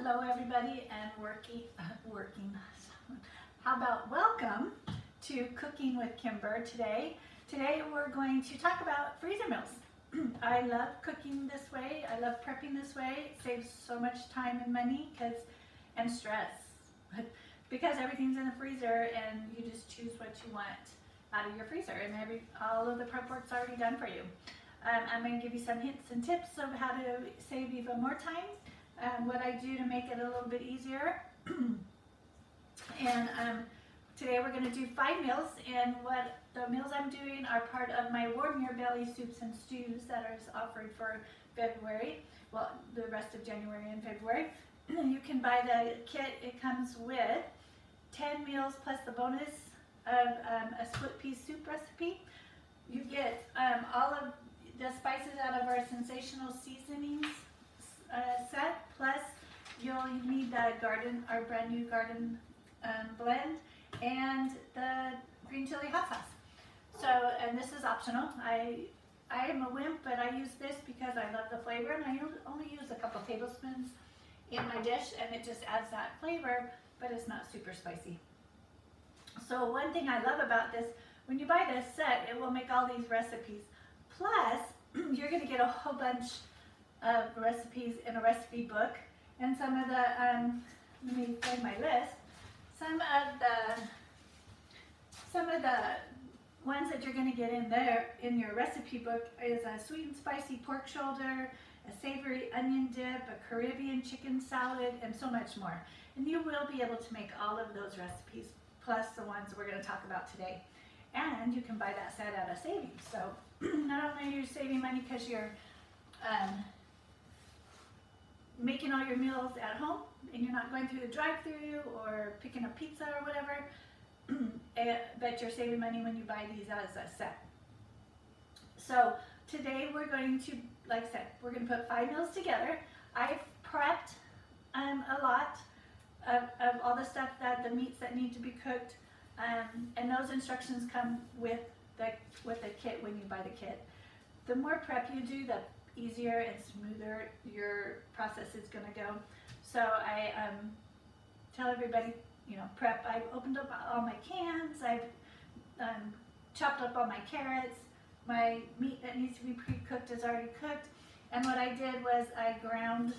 Hello everybody and how about welcome to Cooking with Kimber today. Today we're going to talk about freezer meals. I love cooking this way. I love prepping this way. It saves so much time and money and stress because everything's in the freezer and you just choose what you want out of your freezer and all of the prep work's already done for you. I'm going to give you some hints and tips of how to save even more time. What I do to make it a little bit easier. And today we're going to do 5 meals, and what the meals I'm doing are part of my Warm Your Belly soups and stews that is offered for February, well, the rest of January and February. You can buy the kit. It comes with 10 meals plus the bonus of a split pea soup recipe. You get all of the spices out of our sensational seasonings set, plus you'll need our brand new garden blend and the green chili hot sauce. So, and this is optional. I am a wimp, but I use this because I love the flavor, and I only use a couple tablespoons in my dish, and it just adds that flavor, but it's not super spicy. So one thing I love about this, when you buy this set, it will make all these recipes. Plus, you're going to get a whole bunch of recipes in a recipe book, and some of the, let me find my list, some of the ones that you're going to get in there in your recipe book is a sweet and spicy pork shoulder, a savory onion dip, a Caribbean chicken salad, and so much more. And you will be able to make all of those recipes, plus the ones we're going to talk about today. And you can buy that set at a savings. So not only are you saving money because you're making all your meals at home and you're not going through the drive-thru or picking up pizza or whatever, but you're saving money when you buy these as a set. So today we're going to, like I said, we're going to put 5 meals together. I've prepped a lot of all the stuff, the meats that need to be cooked, and those instructions come with the kit when you buy the kit. The more prep you do, the easier and smoother your process is going to go. So I tell everybody, prep. I've opened up all my cans. I've chopped up all my carrots. My meat that needs to be pre-cooked is already cooked. And what I did was I ground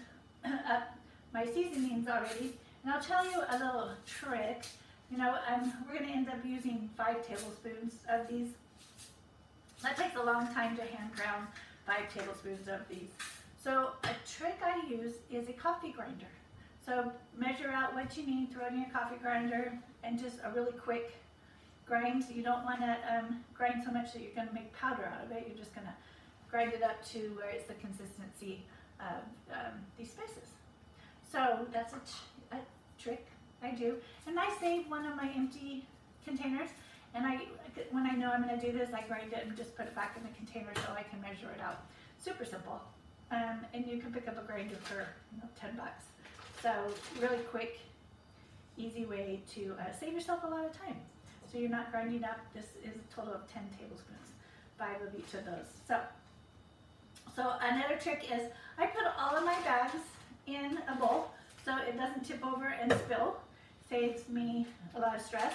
up my seasonings already. And I'll tell you a little trick. We're going to end up using 5 tablespoons of these. That takes a long time to hand ground 5 tablespoons of these. So a trick I use is a coffee grinder. So measure out what you need, throw it in your coffee grinder, and just a really quick grind. You don't want to grind so much that you're going to make powder out of it. You're just going to grind it up to where it's the consistency of these spices. So that's a trick I do. And I save one of my empty containers, and when I know I'm going to do this, I grind it and just put it back in the container so I can measure it out. Super simple. And you can pick up a grinder for $10. So really quick, easy way to save yourself a lot of time. So you're not grinding up. This is a total of 10 tablespoons, 5 of each of those. So another trick is I put all of my bags in a bowl so it doesn't tip over and spill. Saves me a lot of stress.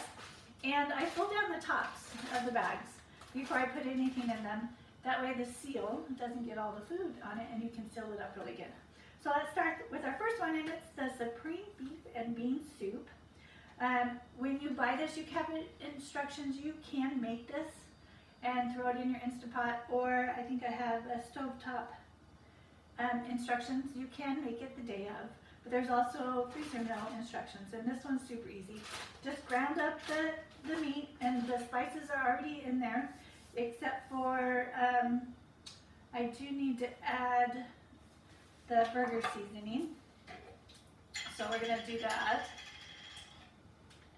And I pull down the tops of the bags before I put anything in them. That way the seal doesn't get all the food on it, and you can seal it up really good. So let's start with our first one, and it's the Supreme Beef and Bean Soup. When you buy this, you have instructions. You can make this and throw it in your Instant Pot, or I think I have a stovetop instructions. You can make it the day of. But there's also freezer meal instructions, and this one's super easy. Just ground up the meat, and the spices are already in there, except for I do need to add the burger seasoning. So we're going to do that.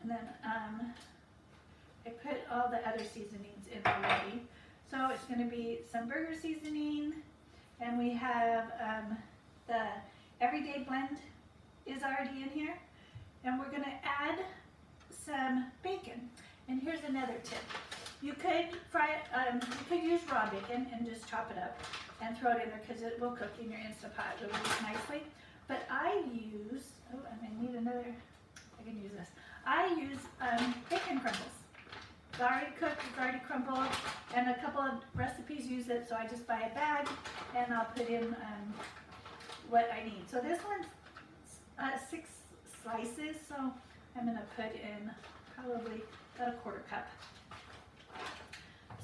And then I put all the other seasonings in already. So it's going to be some burger seasoning, and we have the everyday blend is already in here, and we're going to add some bacon. And here's another tip: you could you could use raw bacon and just chop it up and throw it in there because it will cook in your Instant Pot really nicely. But I use, oh, and I need another, I can use this. I use bacon crumbles. It's already cooked, it's already crumbled, and a couple of recipes use it, so I just buy a bag and I'll put in what I need. So this one's 6 slices, so I'm going to put in probably about a 1/4 cup.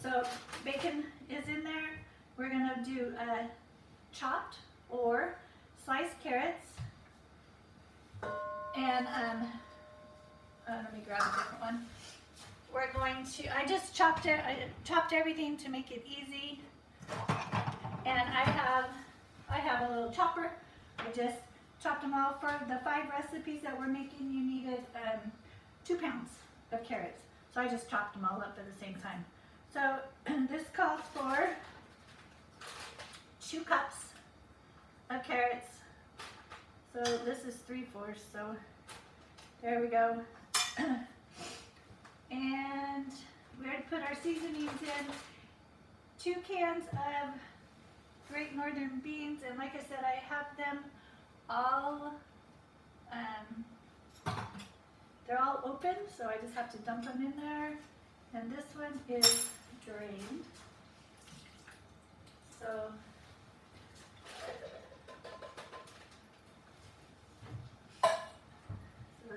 So bacon is in there. We're going to do chopped or sliced carrots, and let me grab a different one. We're going to, I just chopped it, I chopped everything to make it easy, and I have a little chopper. I just chopped them all. For the 5 recipes that we're making, you needed 2 pounds of carrots, so I just chopped them all up at the same time. So this calls for 2 cups of carrots. So this is 3/4, so there we go. And we're going to put our seasonings in. 2 cans of Great Northern beans, and like I said, I have them all, they're all open, so I just have to dump them in there. And this one is drained. So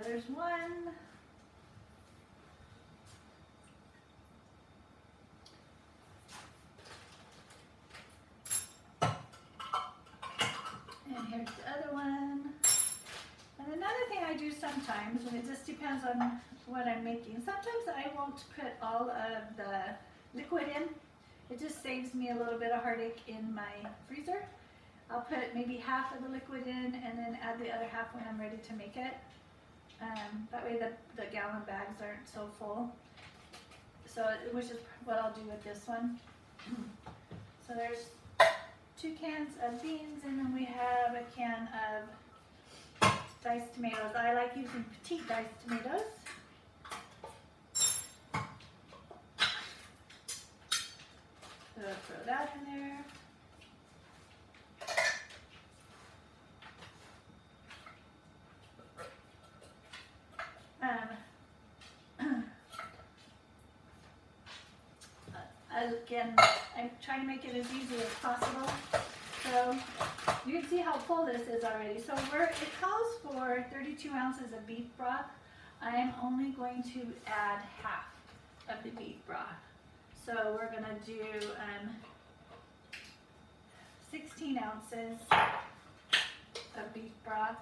there's one. And here's the other one. And another thing I do sometimes, and it just depends on what I'm making, sometimes I won't put all of the liquid in. It just saves me a little bit of heartache in my freezer. I'll put maybe half of the liquid in and then add the other half when I'm ready to make it. That way the gallon bags aren't so full. So, which is what I'll do with this one. So there's 2 cans of beans, and then we have a can of diced tomatoes. I like using petite diced tomatoes. So throw that in there. Again, I'm trying to make it as easy as possible. So you can see how full this is already. So it calls for 32 ounces of beef broth. I am only going to add half of the beef broth. So we're going to do 16 ounces of beef broth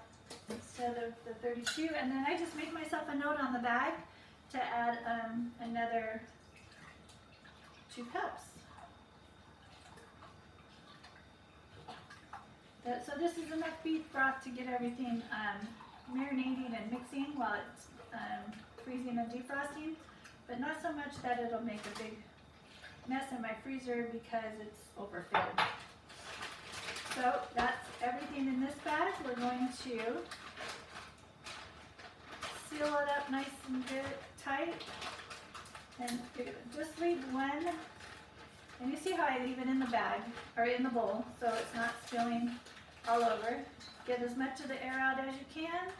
instead of the 32. And then I just make myself a note on the bag to add another 2 cups. So this is enough beef broth to get everything marinating and mixing while it's freezing and defrosting, but not so much that it'll make a big mess in my freezer because it's overfilled. So that's everything in this bag. We're going to seal it up nice and good, tight. And just leave one, and you see how I leave it in the bag, or in the bowl, so it's not spilling all over. Get as much of the air out as you can.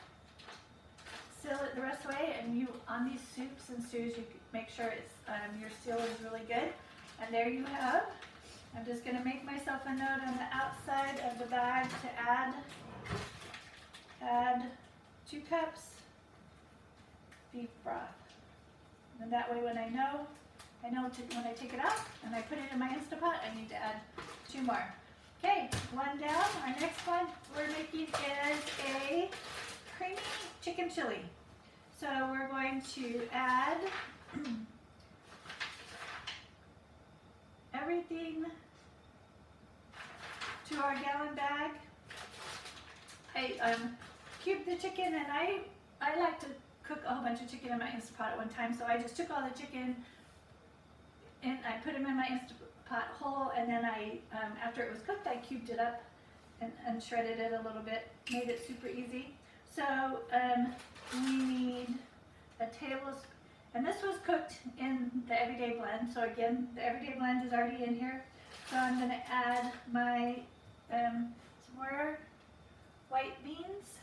Seal it the rest of the way, and you, on these soups and stews, you make sure it's, your seal is really good. And there you have. I'm just going to make myself a note on the outside of the bag to add 2 cups beef broth. And that way when I know when I take it out and I put it in my Instapot, I need to add 2 more. Okay, one down. Our next one we're making is a creamy chicken chili. So we're going to add everything to our gallon bag. I cubed the chicken, and I like to cook a whole bunch of chicken in my Instapot at one time, so I just took all the chicken and I put them in my Instapot whole, and then after it was cooked, I cubed it up and shredded it a little bit, made it super easy. So we need a tablespoon, and this was cooked in the Everyday Blend, so again, the Everyday Blend is already in here. So I'm going to add my, somewhere white beans.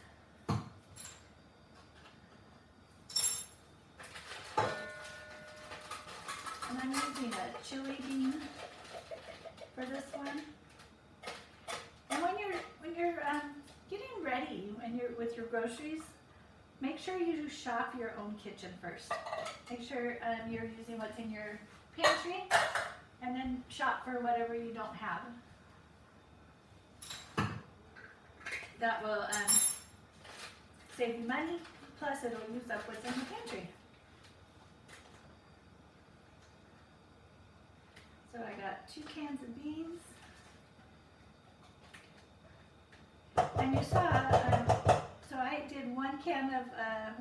And I'm using a chili bean for this one. And when you're getting ready with your groceries, make sure you shop your own kitchen first. Make sure you're using what's in your pantry, and then shop for whatever you don't have. That will save you money, plus it'll use up what's in the pantry. So I got 2 cans of beans. And you saw, so I did 1 can of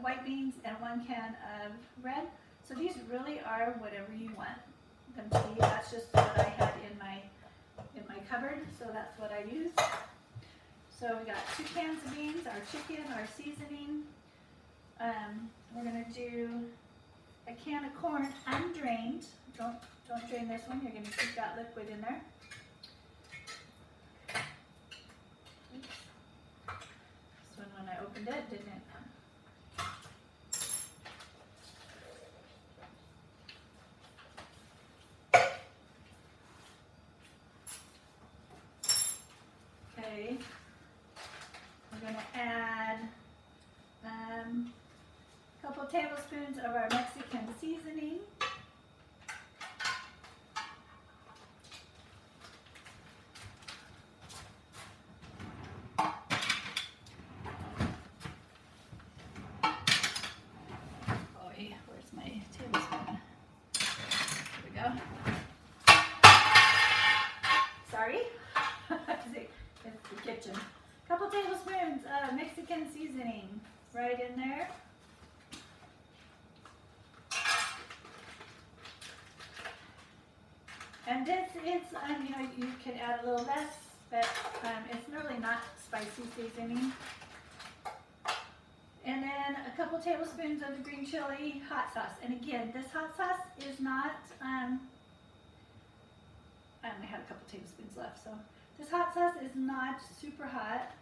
white beans and 1 can of red. So these really are whatever you want them to be. That's just what I had in my cupboard, so that's what I used. So we got 2 cans of beans, our chicken, our seasoning. We're gonna do a can of corn undrained. Don't drain this one. You're gonna keep that liquid in there. Oops. This one, when I opened it, didn't. Okay. We're going to add a couple tablespoons of our Mexican seasoning. Oh, yeah, where's my tablespoon? There we go. Sorry. It's the kitchen. Couple tablespoons of Mexican seasoning right in there. And this is, you can add a little less, but it's really not spicy seasoning. And then a couple tablespoons of the green chili hot sauce. And again, this hot sauce is not, I only had a couple tablespoons left, so. This hot sauce is not super hot.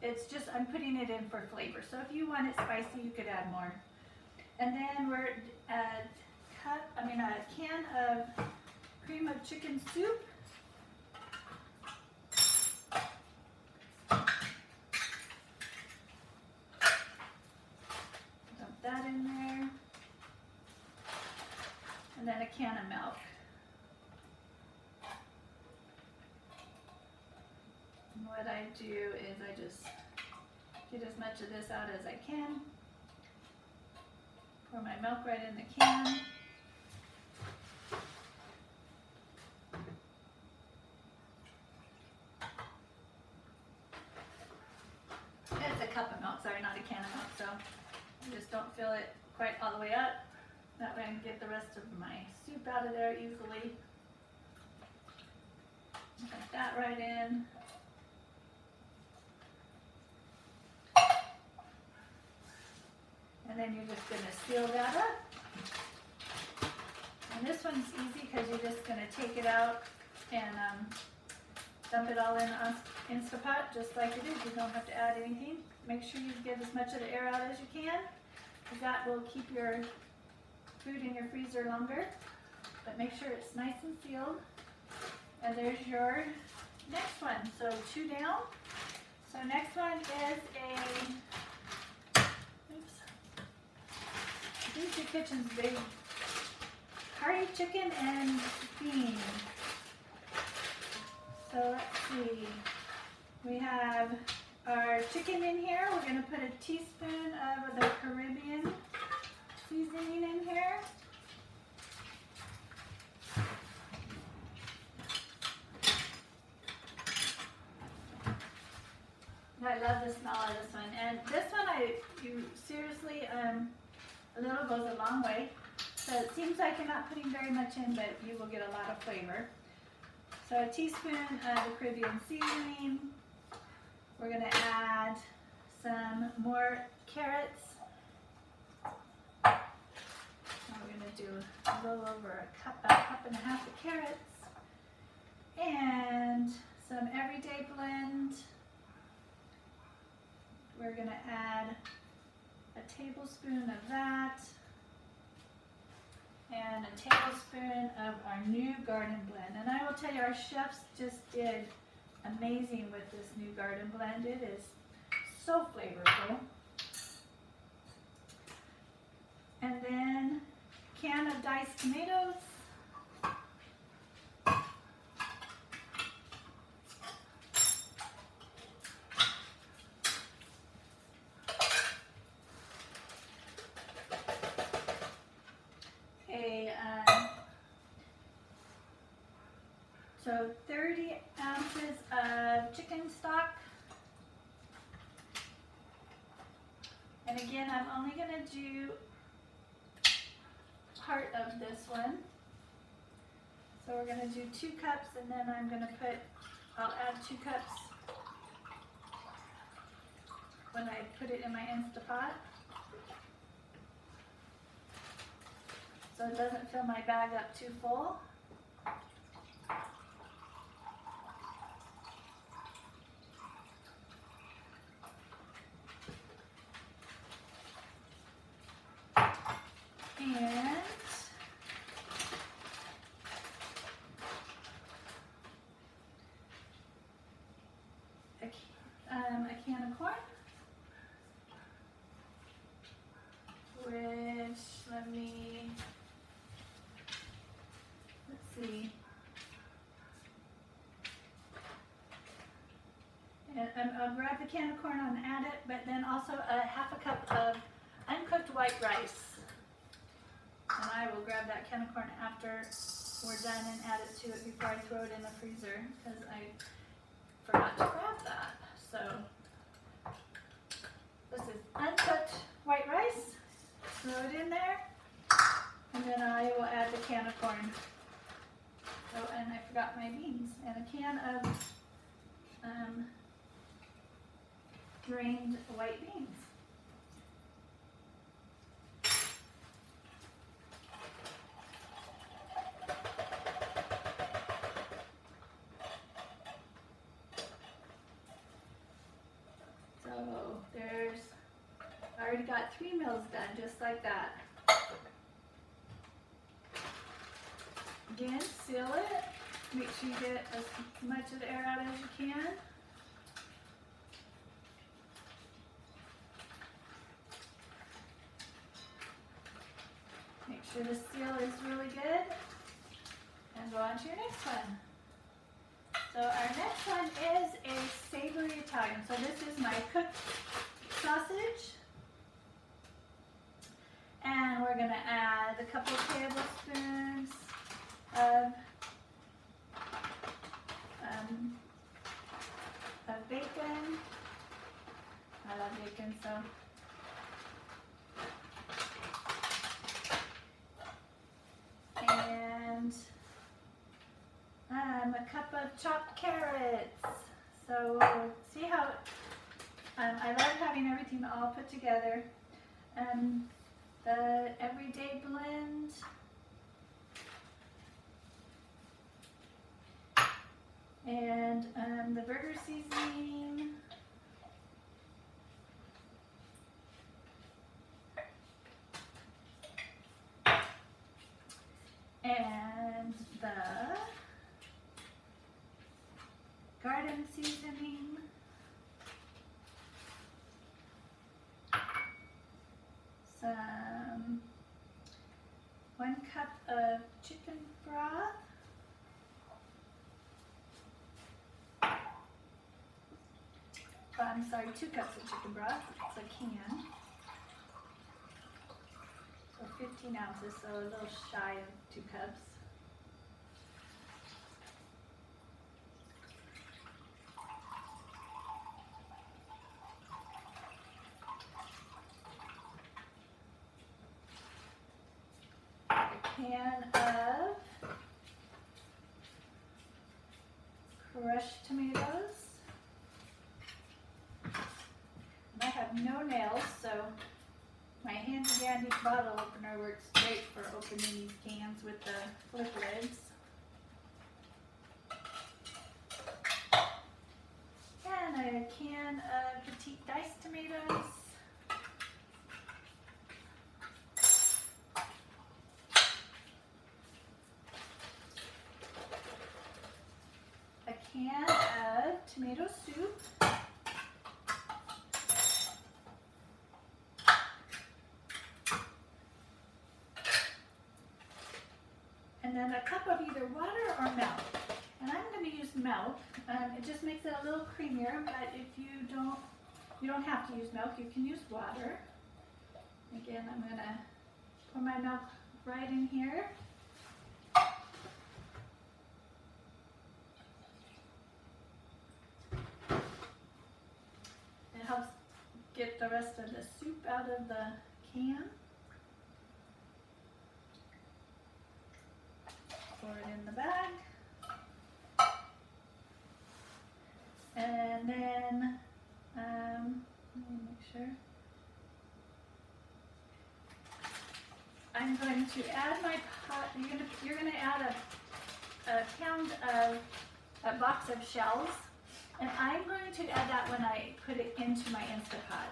It's just, I'm putting it in for flavor. So if you want it spicy, you could add more. And then we're a can of cream of chicken soup. Dump that in there. And then a can of milk. What I do is I just get as much of this out as I can. Pour my milk right in the can. It's a cup of milk, sorry, not a can of milk, so I just don't fill it quite all the way up. That way I can get the rest of my soup out of there easily. Put that right in. And then you're just going to seal that up. And this one's easy because you're just going to take it out and dump it all in Instapot just like it is. You don't have to add anything. Make sure you get as much of the air out as you can, because that will keep your food in your freezer longer. But make sure it's nice and sealed. And there's your next one. So 2 down. So next one is your kitchen's big hearty chicken and beans. So let's see. We have our chicken in here. We're going to put a teaspoon of the Caribbean seasoning in here. I love the smell of this one. And this one, you seriously, a little goes a long way. So it seems like you're not putting very much in, but you will get a lot of flavor. So a teaspoon of the Caribbean seasoning. We're going to add some more carrots. We're going to do a little over about a cup and a half of carrots. And some everyday blend we're going to add a tablespoon of that and a tablespoon of our new garden blend. And I will tell you, our chefs just did amazing with this new garden blend. It is so flavorful. And then a can of diced tomatoes. So 30 ounces of chicken stock. And again, I'm only going to do part of this one. So we're going to do 2 cups, and then I'll add 2 cups when I put it in my Instapot. So it doesn't fill my bag up too full. And a can of corn, which let's see. And I'll grab the can of corn and add it, but then also a half a cup of uncooked white rice. And I will grab that can of corn after we're done and add it to it before I throw it in the freezer, because I forgot to grab that. So this is uncooked white rice. Throw it in there, and then I will add the can of corn. Oh, and I forgot my beans and a can of drained white beans. I already got 3 meals done, just like that. Again, seal it. Make sure you get as much of the air out as you can. Make sure the seal is really good. And go on to your next one. So our next one is a savory Italian. So this is my cooked sausage. And we're going to add a couple of tablespoons of bacon. I love bacon, so. And a cup of chopped carrots. So see how I love having everything all put together. The everyday blend. And the burger seasoning. And the garden seasoning. Some 1 cup of chicken broth. I'm sorry, 2 cups of chicken broth. It's a can. So 15 ounces, so a little shy of 2 cups. Can of crushed tomatoes. And I have no nails, so my handy dandy bottle opener works great for opening these cans with the flip lids. And a can of petite diced tomatoes. can of tomato soup. And then a cup of either water or milk. And I'm going to use milk. It just makes it a little creamier, but if you don't have to use milk, you can use water. Again, I'm going to pour my milk right in here. It helps get the rest of the soup out of the can. Pour it in the bag. And then, let me make sure. I'm going to add my pot. You're going to add a box of shells, and I'm going to add that when I put it into my Instapot,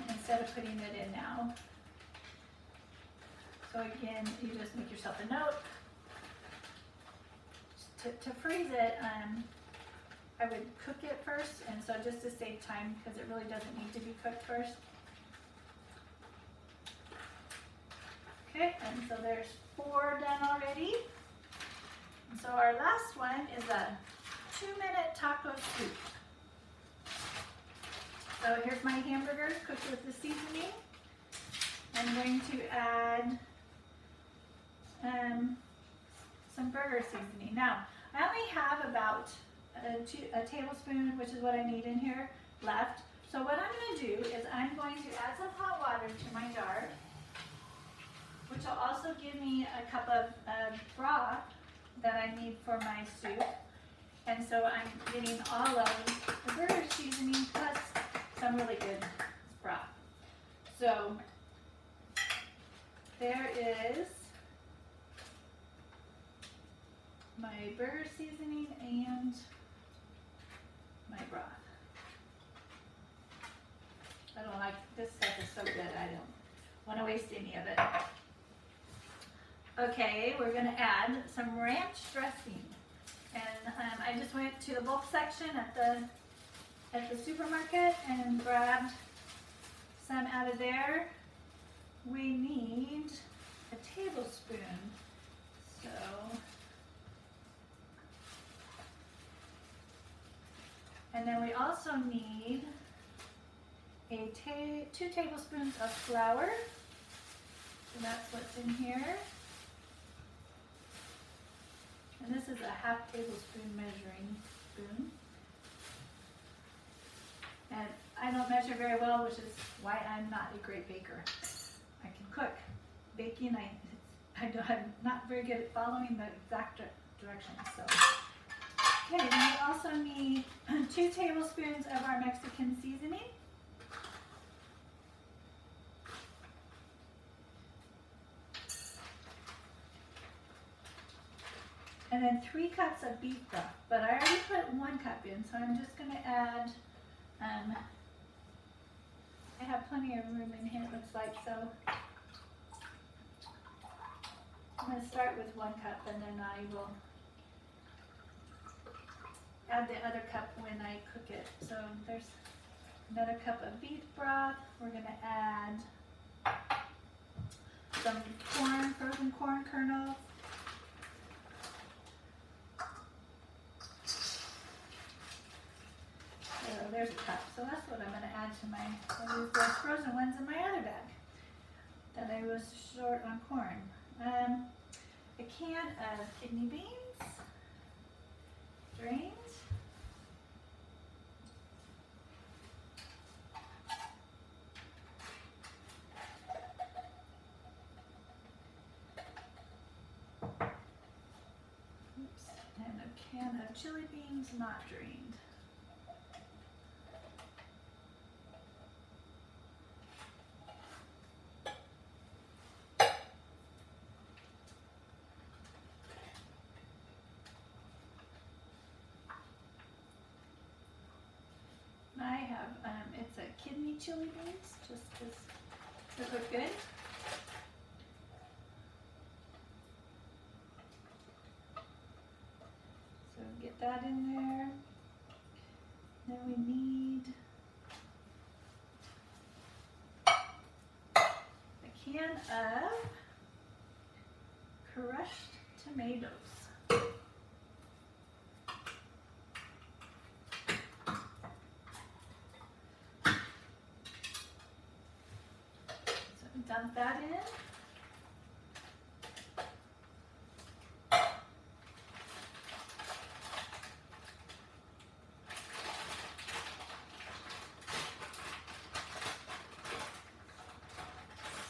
instead of putting it in now. So again, you just make yourself a note. To freeze it, I would cook it first, and so just to save time, because it really doesn't need to be cooked first. Okay, and so there's 4 done already. And so our last one is a 2-minute taco soup. So here's my hamburger cooked with the seasoning. I'm going to add some burger seasoning. Now, I only have about a tablespoon, which is what I need in here, left. So what I'm going to do is I'm going to add some hot water to my jar, which will also give me a cup of broth that I need for my soup. And so I'm getting all of the burger seasoning plus some really good broth. So there is my burger seasoning and my broth. I don't like, this stuff is so good, I don't want to waste any of it. Okay, we're going to add some ranch dressing. And I just went to the bulk section at the supermarket and grabbed some out of there. We need a tablespoon. So and then we also need 2 tablespoons of flour. So that's what's in here. And this is a 1/2 tablespoon measuring spoon. And I don't measure very well, which is why I'm not a great baker. I can cook. Baking, I'm not very good at following the exact directions. So. Okay, and we also need 2 tablespoons of our Mexican seasoning. And then 3 cups of beef broth, but I already put 1 cup in, so I'm just going to add, I have plenty of room in here, it looks like, so I'm going to start with 1 cup, and then I will add the other cup when I cook it. So there's another cup of beef broth. We're going to add some corn, frozen corn kernels. So there's a cup. So that's what I'm going to add to my, I'll use those frozen ones in my other bag that I was short on corn. A can of kidney beans, drained. Oops. And a can of chili beans, not drained. I have, it's a kidney chili beans, just because they look good. So get that in there. Then we need a can of crushed tomatoes. So dump that in.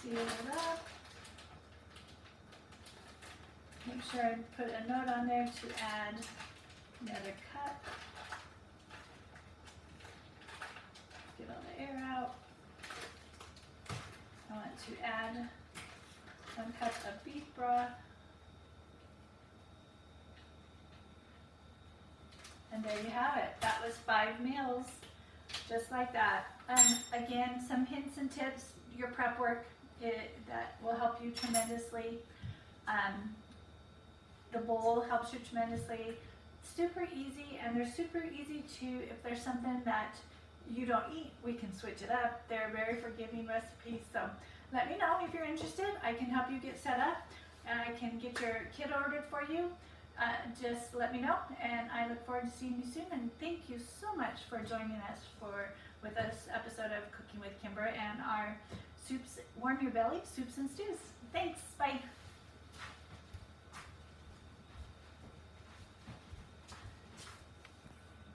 Seal it up. Make sure I put a note on there to add another cup. Get all the air out. I want to add 1 cup of beef broth. And there you have it. That was 5 meals, just like that. Again, some hints and tips, your prep work, that will help you tremendously. The bowl helps you tremendously. Super easy, and they're super easy to, if there's something that you don't eat, we can switch it up. They're very forgiving recipes, so let me know if you're interested. I can help you get set up, and I can get your kit ordered for you. Just let me know, and I look forward to seeing you soon, and thank you so much for joining us with this episode of Cooking with Kimber and our soups, warm your belly, soups and stews. Thanks, bye.